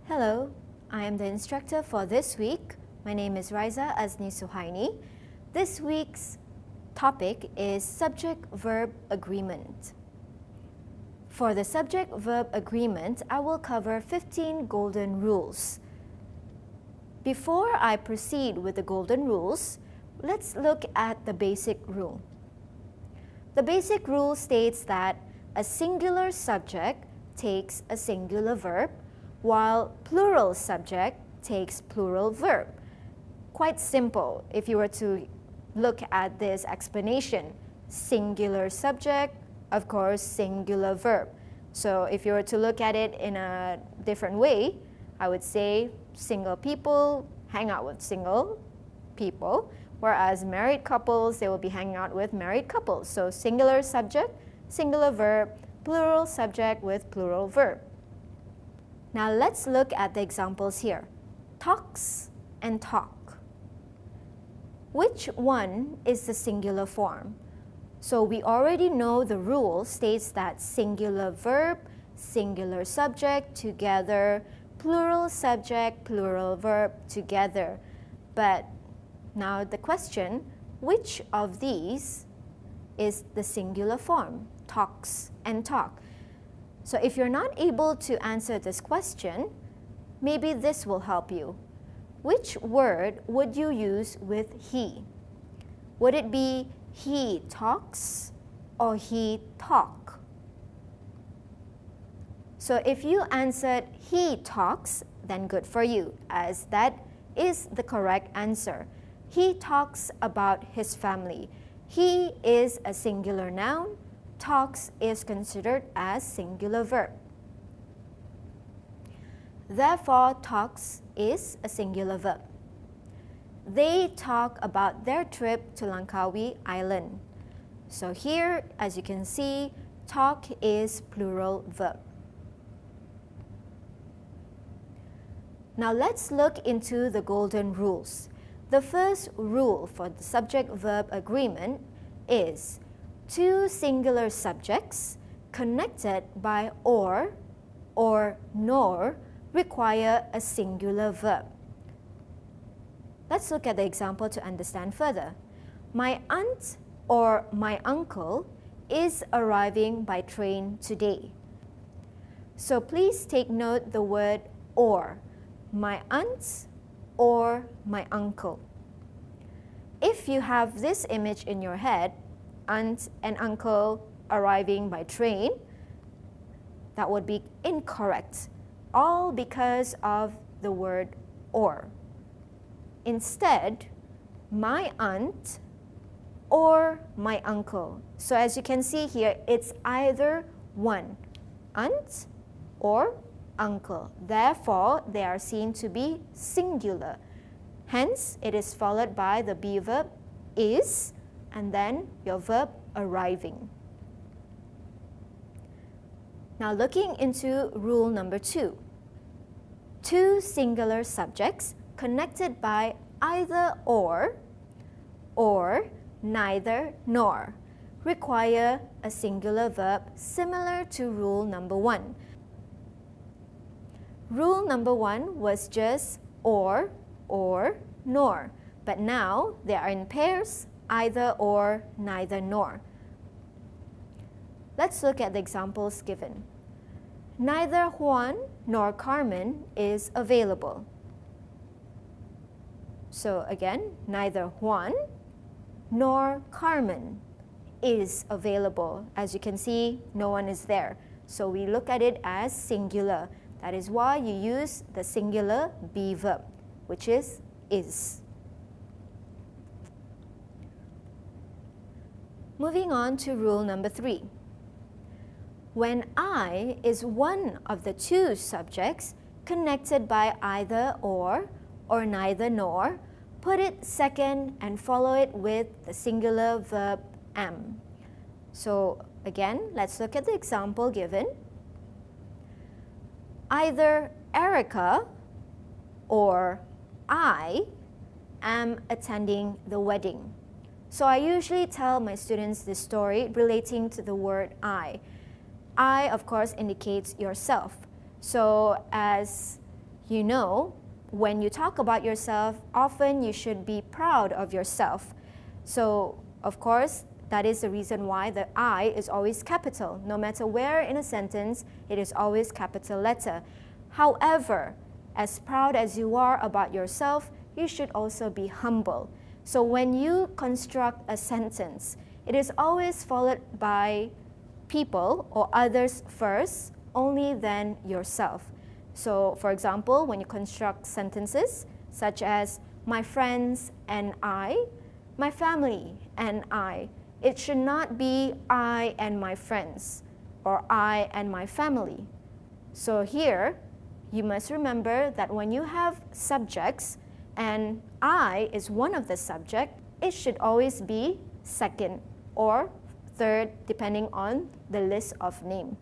Hello, I am the instructor for this week. My name is Riza Azni Suhaini. This week's topic is subject-verb agreement. For the subject-verb agreement, I will cover 15 golden rules. Before I proceed with the golden rules, let's look at the basic rule. The basic rule states that a singular subject takes a singular verb, while plural subject takes plural verb. Quite simple if you were to look at this explanation. Singular subject, of course, singular verb. So if you were to look at it in a different way, I would say single people hang out with single people, whereas married couples, they will be hanging out with married couples. So singular subject, singular verb, plural subject with plural verb. Now let's look at the examples here. Talks and talk. Which one is the singular form? So we already know the rule states that singular verb, singular subject together, plural subject, plural verb together. But now the question, which of these is the singular form? Talks and talk. So if you're not able to answer this question, maybe this will help you. Which word would you use with he? Would it be he talks or he talk? So if you answered he talks, then good for you, as that is the correct answer. He talks about his family. He is a singular noun. Talks is considered as singular verb. Therefore, talks is a singular verb. They talk about their trip to Langkawi Island. So here, as you can see, talk is plural verb. Now let's look into the golden rules. The first rule for the subject-verb agreement is two singular subjects connected by or nor require a singular verb. Let's look at the example to understand further. My aunt or my uncle is arriving by train today. So please take note the word or. My aunt or my uncle. If you have this image in your head, aunt and uncle arriving by train, that would be incorrect, all because of the word or. Instead, my aunt or my uncle. So as you can see here, it's either one, aunt or uncle. Therefore, they are seen to be singular. Hence, it is followed by the be verb is, and then your verb arriving. Now looking into rule number 2. Two singular subjects connected by either or neither nor require a singular verb similar to rule number 1. Rule number 1 was just or nor, but now they are in pairs, either or, neither nor. Let's look at the examples given. Neither Juan nor Carmen is available. So again, neither Juan nor Carmen is available. As you can see, no one is there. So we look at it as singular. That is why you use the singular be verb, which is. Moving on to rule number 3. When I is one of the two subjects connected by either or neither nor, put it second and follow it with the singular verb am. So again, let's look at the example given. Either Erica or I am attending the wedding. So I usually tell my students this story relating to the word I. I, of course, indicates yourself. So as You know, when you talk about yourself, often you should be proud of yourself. So, of course, that is the reason why the I is always capital. No matter where in a sentence, it is always capital letter. However, as proud as you are about yourself, you should also be humble. So when you construct a sentence, it is always followed by people or others first, only then yourself. So for example, when you construct sentences such as my friends and I, my family and I, it should not be I and my friends or I and my family. So here, you must remember that when you have subjects and I is one of the subject, it should always be second or third depending on the list of name.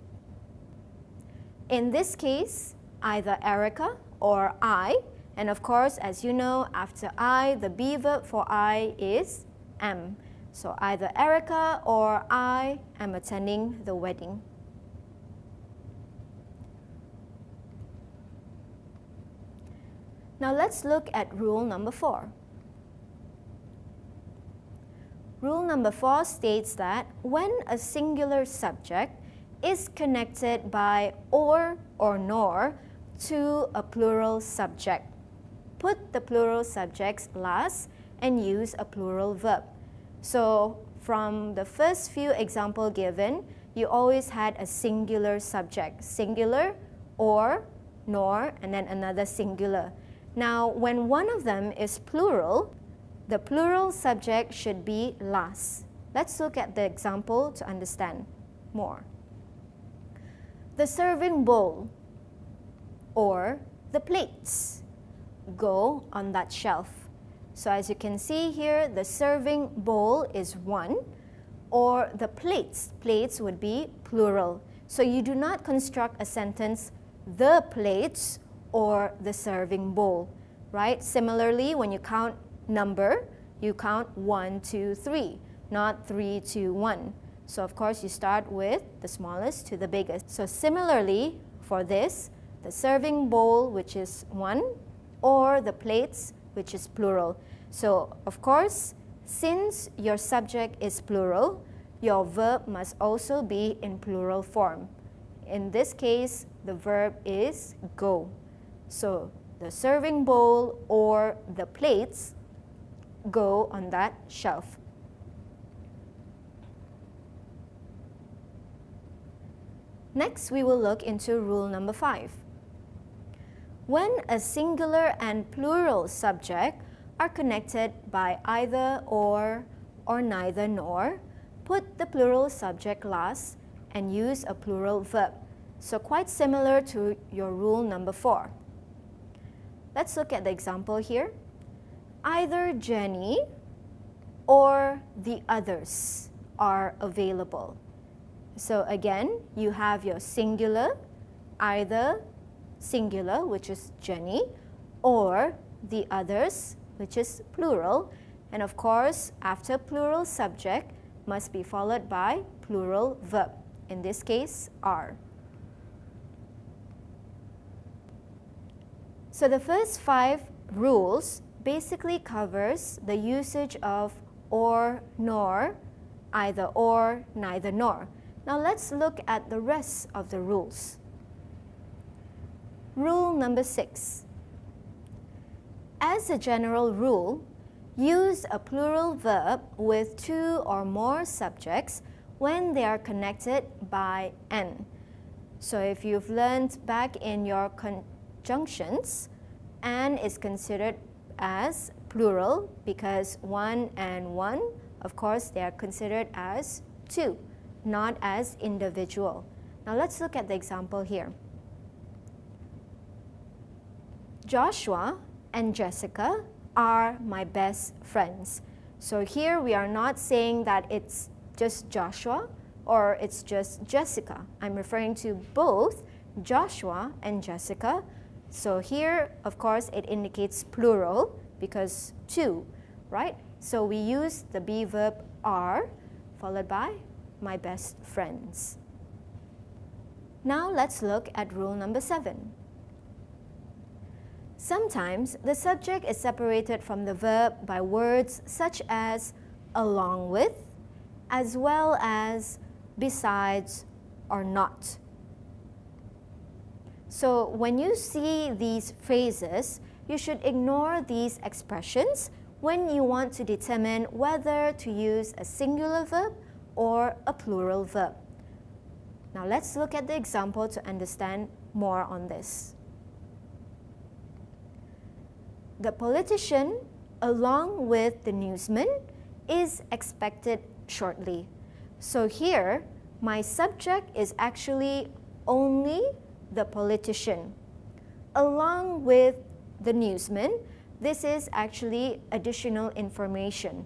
In this case, either Erica or I, and of course, as you know, after I, the be verb for I is am. So either Erica or I am attending the wedding. Now let's look at rule number 4. Rule number 4 states that when a singular subject is connected by or nor to a plural subject, put the plural subjects last and use a plural verb. So from the first few examples given, you always had a singular subject, singular, or, nor, and then another singular. Now, when one of them is plural, the plural subject should be last. Let's look at the example to understand more. The serving bowl or the plates go on that shelf. So as you can see here, the serving bowl is one, or the plates would be plural. So you do not construct a sentence, the plates or the serving bowl, right? Similarly, when you count number, you count 1, 2, 3, not 3, 2, 1. So of course you start with the smallest to the biggest. So similarly, for this, the serving bowl, which is 1, or the plates, which is plural. So of course, since your subject is plural, your verb must also be in plural form. In this case, the verb is go. So the serving bowl or the plates go on that shelf. Next, we will look into rule number 5. When a singular and plural subject are connected by either or neither nor, put the plural subject last and use a plural verb. So quite similar to your rule number 4. Let's look at the example here. Either Jenny or the others are available. So again, you have your singular, either singular, which is Jenny, or the others, which is plural. And of course, after plural subject must be followed by plural verb. In this case, are. So the first 5 rules basically covers the usage of or, nor, either or, neither nor. Now let's look at the rest of the rules. Rule number 6. As a general rule, use a plural verb with 2 or more subjects when they are connected by n. So if you've learned back in your conjunctions, and is considered as plural because 1 and 1, of course, they are considered as 2, not as individual. Now let's look at the example here. Joshua and Jessica are my best friends. So here we are not saying that it's just Joshua or it's just Jessica. I'm referring to both Joshua and Jessica. So here, of course, it indicates plural because 2, right? So we use the be verb are followed by my best friends. Now let's look at rule number 7. Sometimes the subject is separated from the verb by words such as along with, as well as besides or not. So when you see these phrases, you should ignore these expressions when you want to determine whether to use a singular verb or a plural verb. Now let's look at the example to understand more on this. The politician, along with the newsman, is expected shortly. So here, my subject is actually only the politician. Along with the newsman, this is actually additional information.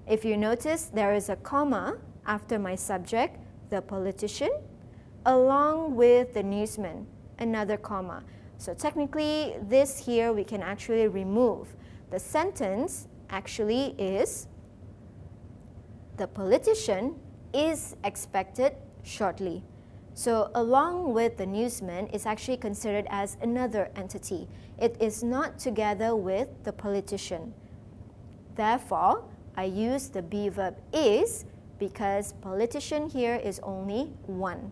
If you notice, there is a comma after my subject, the politician, along with the newsman, another comma. So technically, this here we can actually remove. The sentence actually is, the politician is expected shortly. So along with the newsman is actually considered as another entity. It is not together with the politician. Therefore, I use the be verb is because politician here is only one.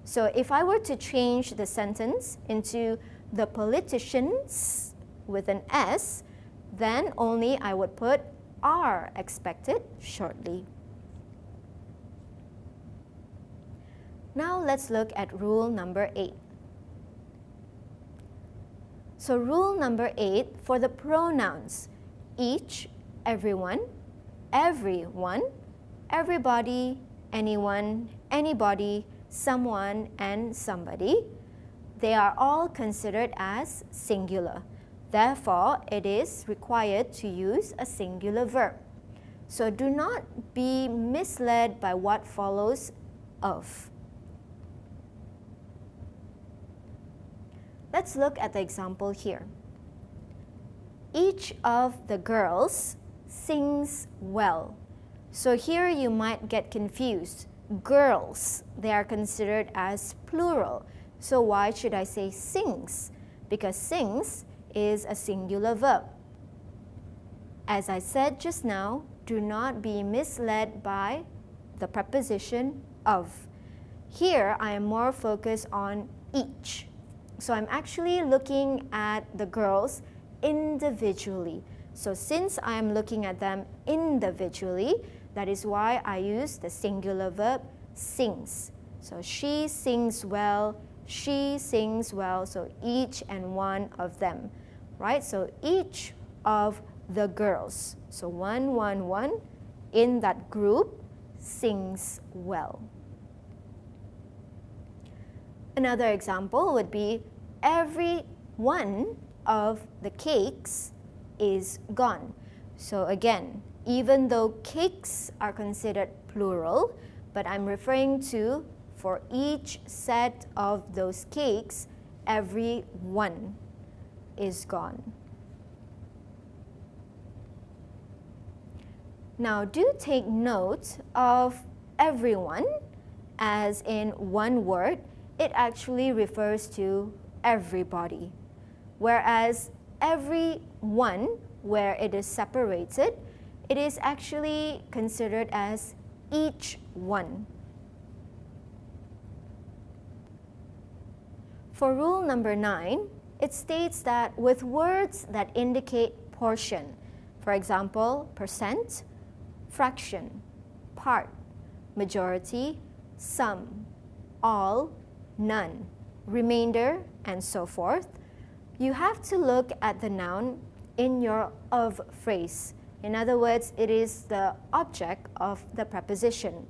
So if I were to change the sentence into the politicians with an S, then only I would put are expected shortly. Now let's look at rule number 8. So rule number 8 for the pronouns each, everyone, everyone, everybody, anyone, anybody, someone, and somebody, they are all considered as singular. Therefore, it is required to use a singular verb. So do not be misled by what follows of. Let's look at the example here. Each of the girls sings well. So here you might get confused. Girls, they are considered as plural. So why should I say sings? Because sings is a singular verb. As I said just now, do not be misled by the preposition of. Here I am more focused on each. So I'm actually looking at the girls individually. So since I am looking at them individually, that is why I use the singular verb sings. So she sings well, she sings well, so each and one of them, right? So each of the girls, so one in that group sings well. Another example would be every one of the cakes is gone. So again, even though cakes are considered plural, but I'm referring to for each set of those cakes, every one is gone. Now do take note of everyone as in one word. It actually refers to everybody, whereas everyone, where it is separated, it is actually considered as each one. For rule number 9, it states that with words that indicate portion, for example, percent, fraction, part, majority, some, all, none, remainder, and so forth, you have to look at the noun in your of phrase. In other words, it is the object of the preposition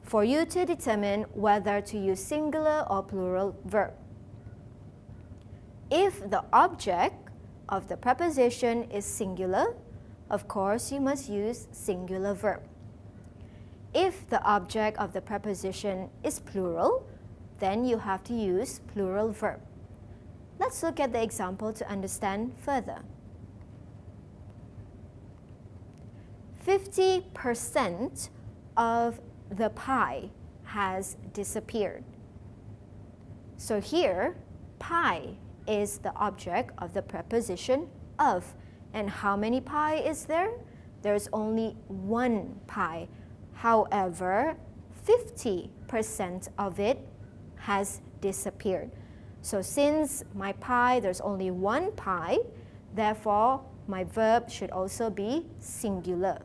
for you to determine whether to use singular or plural verb. If the object of the preposition is singular, of course you must use singular verb. If the object of the preposition is plural, then you have to use plural verb. Let's look at the example to understand further. 50% of the pie has disappeared. So here, pie is the object of the preposition of. And how many pie is there? There's only one pie. However, 50% of it has disappeared. So since my pie, there's only one pie, therefore my verb should also be singular.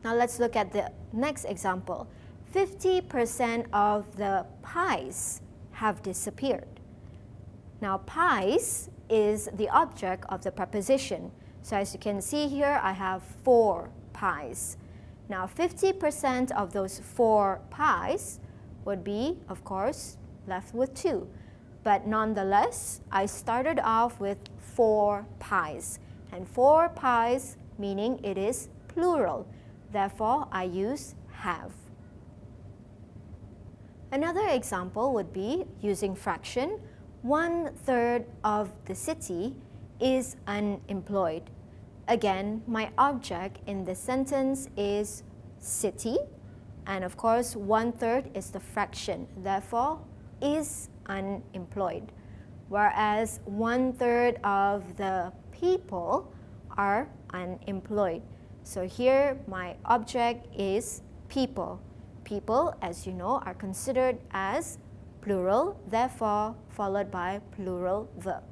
Now let's look at the next example. 50% of the pies have disappeared. Now pies is the object of the preposition. So as you can see here, I have 4 pies. Now 50% of those 4 pies would be, of course, left with 2. But nonetheless, I started off with 4 pies. And 4 pies meaning it is plural. Therefore, I use have. Another example would be using fraction. 1/3 of the city is unemployed. Again, my object in this sentence is city, and of course 1/3 is the fraction, therefore is unemployed. Whereas 1/3 of the people are unemployed. So here my object is people. People, as you know, are considered as plural, therefore followed by plural verb.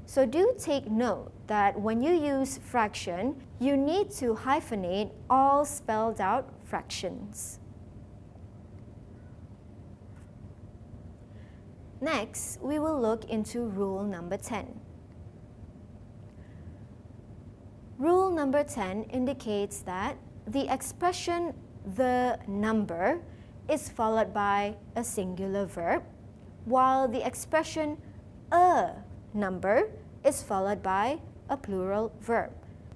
So do take note that when you use fraction, you need to hyphenate all spelled out fractions. Next, we will look into rule number 10. Rule number 10 indicates that the expression the number is followed by a singular verb, while the expression a number is followed by a plural verb.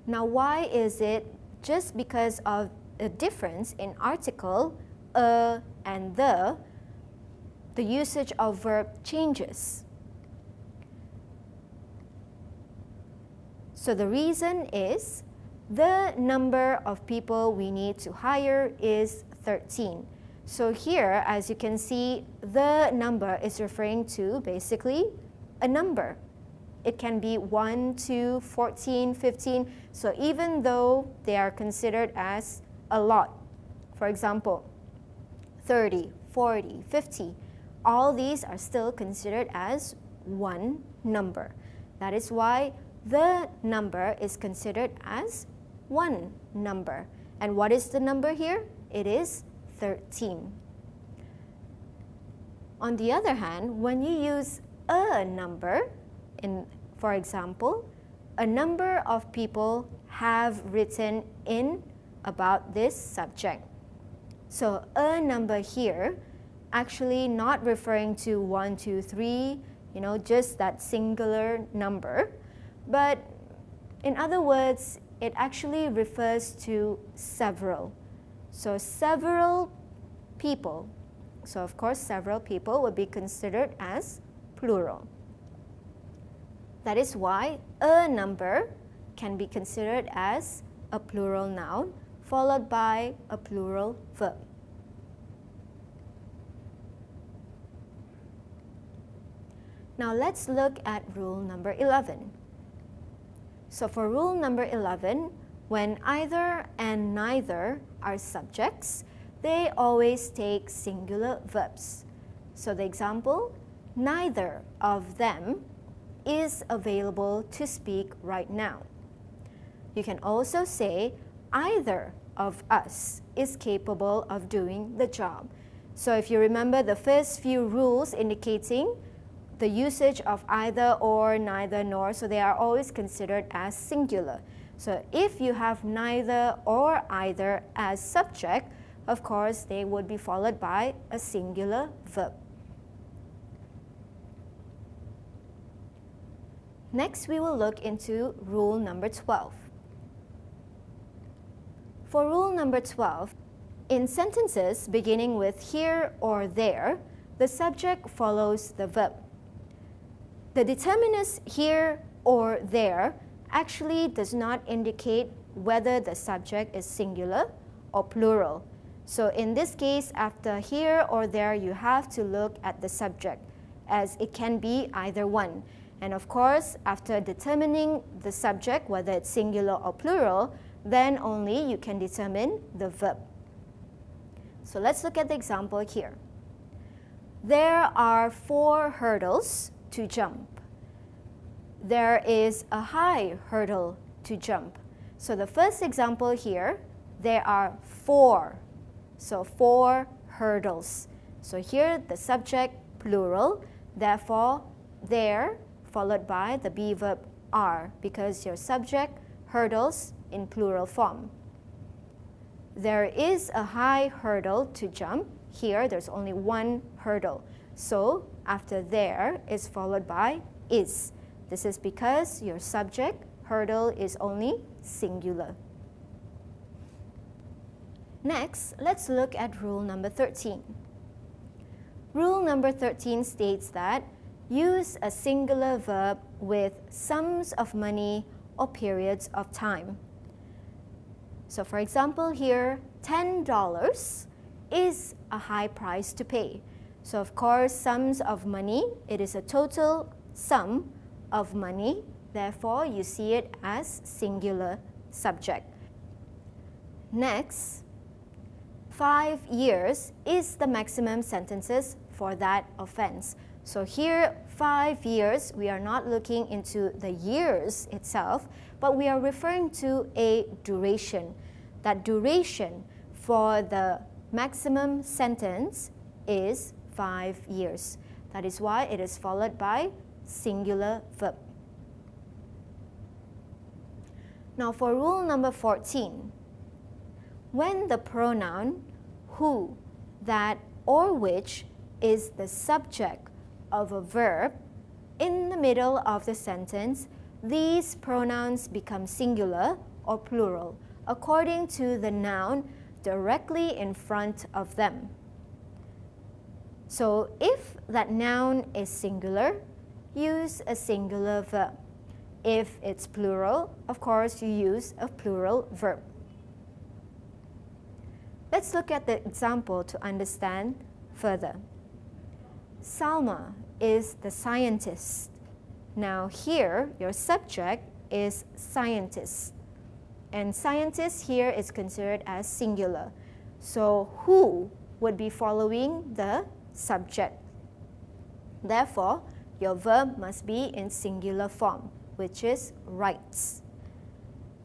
Now why is it just because of a difference in article a and the usage of verb changes? So the reason is the number of people we need to hire is 13. So here, as you can see, the number is referring to basically a number. It can be 1, 2, 14, 15. So even though they are considered as a lot, for example, 30, 40, 50, all these are still considered as one number. That is why the number is considered as one number. And what is the number here? It is 13. On the other hand, when you use a number, for example, a number of people have written in about this subject. So a number here actually not referring to 1, 2, 3, just that singular number, but in other words, it actually refers to several. So several people. So of course, several people would be considered as plural. That is why a number can be considered as a plural noun followed by a plural verb. Now let's look at rule number 11. So for rule number 11, when either and neither are subjects, they always take singular verbs. So the example, neither of them is available to speak right now. You can also say, either of us is capable of doing the job. So if you remember the first few rules indicating the usage of either, or, neither, nor, so they are always considered as singular. So if you have neither or either as subject, of course, they would be followed by a singular verb. Next, we will look into rule number 12. For rule number 12, in sentences beginning with here or there, the subject follows the verb. The determiners here or there actually does not indicate whether the subject is singular or plural. So in this case, after here or there, you have to look at the subject, as it can be either one. And of course, after determining the subject, whether it's singular or plural, then only you can determine the verb. So let's look at the example here. There are 4 hurdles to jump. There is a high hurdle to jump. So the first example here, there are 4. So 4 hurdles. So here the subject plural, therefore there followed by the be verb are, because your subject hurdles in plural form. There is a high hurdle to jump. Here there's only 1 hurdle. So after there is followed by is. This is because your subject hurdle is only singular. Next, let's look at rule number 13. Rule number 13 states that use a singular verb with sums of money or periods of time. So for example here, $10 is a high price to pay. So of course, sums of money, it is a total sum of money. Therefore, you see it as singular subject. Next, 5 years is the maximum sentences for that offense. So here, 5 years, we are not looking into the years itself, but we are referring to a duration. That duration for the maximum sentence is 5 years. That is why it is followed by singular verb. Now for rule number 14, when the pronoun who, that, or which is the subject of a verb in the middle of the sentence, these pronouns become singular or plural according to the noun directly in front of them. So if that noun is singular, use a singular verb. If it's plural, of course you use a plural verb. Let's look at the example to understand further. Salma is the scientist. Now here, your subject is scientist. And scientist here is considered as singular. So who would be following the subject. Therefore, your verb must be in singular form, which is writes.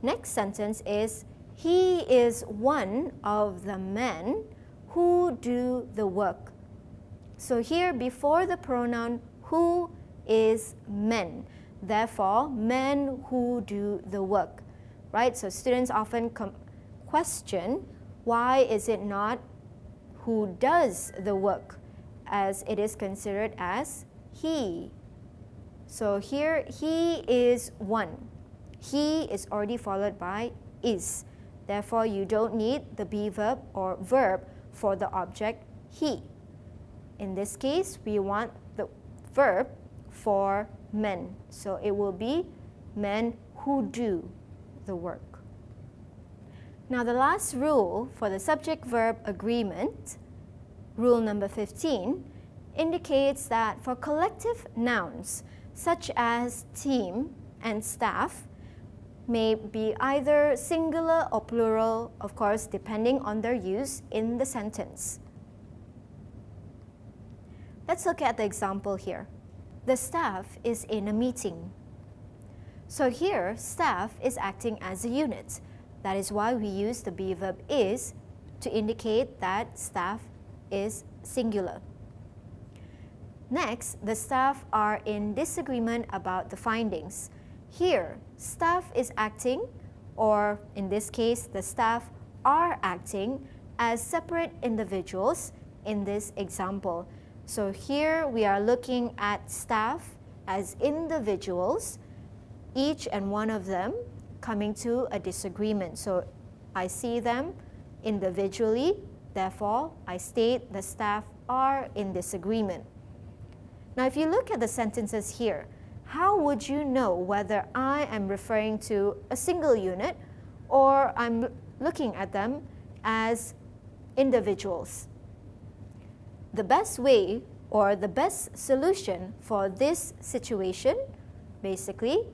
Next sentence is, he is one of the men who do the work. So here, before the pronoun who is men. Therefore, men who do the work. Right? So students often question, why is it not who does the work, as it is considered as he. So here, he is one. He is already followed by is. Therefore, you don't need the be verb or verb for the object he. In this case, we want the verb for men. So it will be men who do the work. Now the last rule for the subject-verb agreement, rule number 15, indicates that for collective nouns such as team and staff may be either singular or plural, of course, depending on their use in the sentence. Let's look at the example here. The staff is in a meeting. So here, staff is acting as a unit. That is why we use the be verb is to indicate that staff is singular. Next, the staff are in disagreement about the findings. Here, staff is acting, or in this case, the staff are acting as separate individuals in this example. So here we are looking at staff as individuals, each and one of them coming to a disagreement. So I see them individually, therefore I state the staff are in disagreement. Now if you look at the sentences here, how would you know whether I am referring to a single unit or I'm looking at them as individuals. The best way or the best solution for this situation, basically,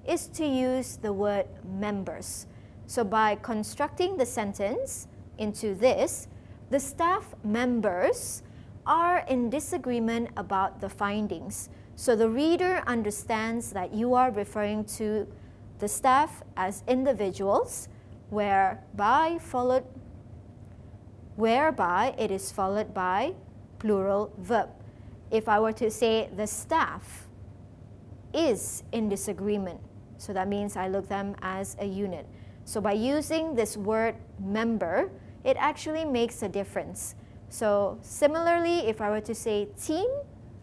is to use the word members. So by constructing the sentence into this, the staff members are in disagreement about the findings. So the reader understands that you are referring to the staff as individuals, whereby it is followed by plural verb. If I were to say the staff is in disagreement, so that means I look them as a unit. So by using this word member, it actually makes a difference. So similarly, if I were to say team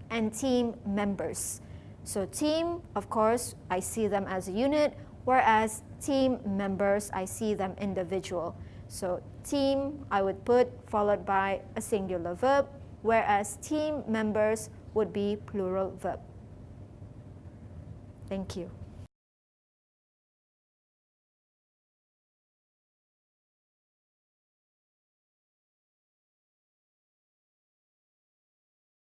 and team members. So team, of course, I see them as a unit, whereas team members, I see them individual. So team, I would put followed by a singular verb, whereas team members would be plural verb. Thank you.